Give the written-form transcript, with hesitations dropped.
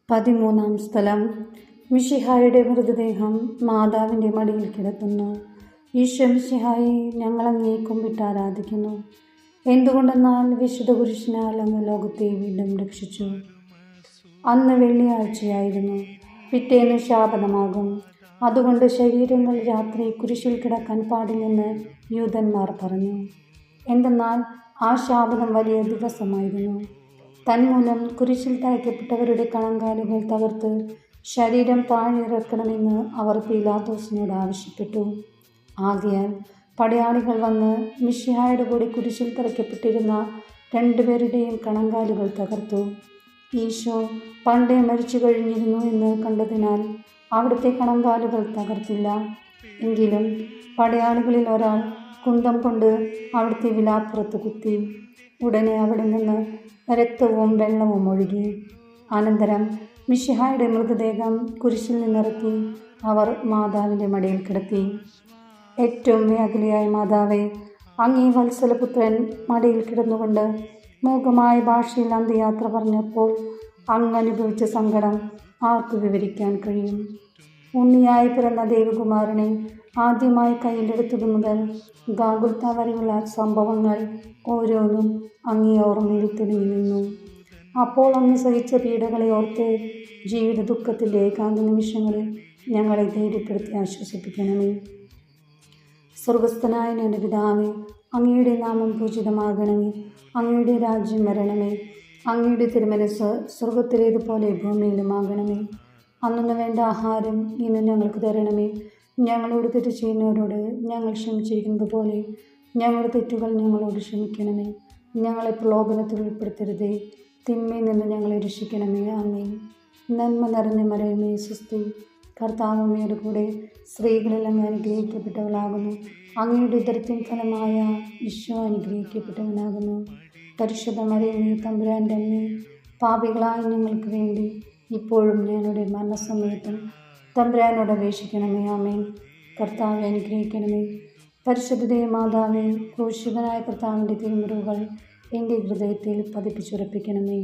13-ാം സ്ഥലം. മിശിഹായുടെ മൃതദേഹം മാതാവിൻ്റെ മടിയിൽ കിടക്കുന്നു. ഈശോ മിശിഹായെ, ഞങ്ങൾ അങ്ങേ കുമ്പിട്ട് ആരാധിക്കുന്നു. എന്തുകൊണ്ടെന്നാൽ വിശുദ്ധ കുരിശിനാൽ അങ്ങ് ലോകത്തെ വീണ്ടും രക്ഷിച്ചു. അന്ന് വെള്ളിയാഴ്ചയായിരുന്നു. പിറ്റേന്ന് ശാബതമാകും. അതുകൊണ്ട് ശരീരങ്ങൾ രാത്രി കുരിശിൽ കിടക്കാൻ പാടില്ലെന്ന് യൂതന്മാർ പറഞ്ഞു. എന്തെന്നാൽ ആ ശാബതം വലിയ ദിവസമായിരുന്നു. തന്മൂലം കുരിശിൽ തറയ്ക്കപ്പെട്ടവരുടെ കണങ്കാലുകൾ തകർത്ത് ശരീരം താഴെയിറക്കണമെന്ന് അവർ പീലാത്തോസിനോട് ആവശ്യപ്പെട്ടു. ആകയാൽ പടയാളികൾ വന്ന് മിശിഹായുടെ കൂടെ കുരിശിൽ തറയ്ക്കപ്പെട്ടിരുന്ന 2 പേരുടെയും കണങ്കാലുകൾ തകർത്തു. ഈശോ പണ്ടേ മരിച്ചു കഴിഞ്ഞിരുന്നു എന്ന് കണ്ടതിനാൽ അവിടുത്തെ കണങ്കാലുകൾ തകർത്തില്ല. എങ്കിലും പടയാളികളിൽ ഒരാൾ കുന്തം കൊണ്ട് അവിടുത്തെ വിലാപ്പുറത്ത് കുത്തി. ഉടനെ അവിടെ നിന്ന് രക്തവും വെള്ളവും ഒഴുകി. അനന്തരം മിശിഹായുടെ മൃതദേഹം കുരിശിൽ നിന്നിറക്കി അവർ മാതാവിൻ്റെ മടിയിൽ കിടത്തി. ഏറ്റവും അകലെയായ മാതാവേ, അങ്ങേ വത്സലപുത്രൻ മടിയിൽ കിടന്നുകൊണ്ട് മൂകമായ ഭാഷയിൽ അന്ത്യയാത്ര പറഞ്ഞപ്പോൾ അങ്ങ് അനുഭവിച്ച സങ്കടം ആർക്ക് വിവരിക്കാൻ കഴിയും? ഉണ്ണിയായി പിറന്ന ദേവകുമാരനെ ആദ്യമായി കയ്യിലെടുത്തതു മുതൽ ഗാഗുൽത്ത വരെയുള്ള സംഭവങ്ങൾ ഓരോന്നും അങ്ങേ ഓർമ്മയിൽ തെളിഞ്ഞു നിന്നു. അപ്പോൾ അങ്ങ് സഹിച്ച പീഡകളെ ഓർത്ത് ജീവിത ദുഃഖത്തിൻ്റെ ഏകാന്ത നിമിഷങ്ങളിൽ ഞങ്ങളെ ധൈര്യപ്പെടുത്തി ആശ്വസിപ്പിക്കണമേ. സ്വർഗസ്ഥനായ ഞങ്ങളുടെ പിതാവേ, അങ്ങയുടെ നാമം പൂജിതമാകണമേ. അങ്ങയുടെ രാജ്യം വരണമേ. അങ്ങയുടെ തിരുമനസ് സ്വർഗത്തിലേതുപോലെ ഭൂമിയിലുമാകണമേ. അന്നു വേണ്ട ആഹാരം ഇന്ന് ഞങ്ങൾക്ക് തരണമേ. ഞങ്ങളോട് തെറ്റ് ചെയ്യുന്നവരോട് ഞങ്ങൾ ക്ഷമിച്ചിരിക്കുന്നത് പോലെ ഞങ്ങളുടെ തെറ്റുകൾ ഞങ്ങളോട് ക്ഷമിക്കണമേ. ഞങ്ങളെ പ്രലോഭനത്തിൽ ഉൾപ്പെടുത്തരുതേ, തിന്മയിൽ നിന്ന് ഞങ്ങളെ രക്ഷിക്കണമേ. ആമേൻ. നന്മ നിറഞ്ഞ മറിയമേ, സ്വസ്തി, കർത്താവ് അങ്ങയുടെ കൂടെ സ്ത്രീകളിൽ അങ്ങ് അനുഗ്രഹിക്കപ്പെട്ടവളാകുന്നു. അങ്ങയുടെ ഉദരത്തിൻ ഫലമായ ഈശോ അനുഗ്രഹിക്കപ്പെട്ടവനാകുന്നു. പരിശുദ്ധ മറിയമേ, തമ്പുരാൻ്റെ അമ്മേ, പാപികളായ ഞങ്ങൾക്ക് വേണ്ടി ഇപ്പോഴും ഞങ്ങളുടെ മരണസമയത്തും തമ്പുരാനോട് അപേക്ഷിക്കണമേ. ആമേൻ. കർത്താവെ അനുഗ്രഹിക്കണമേ. പരിശുദ്ധ മാതാവേ, ക്രൂശിതനായ കർത്താവിൻ്റെ തിരുമുറിവുകൾ എൻ്റെ ഹൃദയത്തിൽ പതിപ്പിച്ചുറപ്പിക്കണമേ.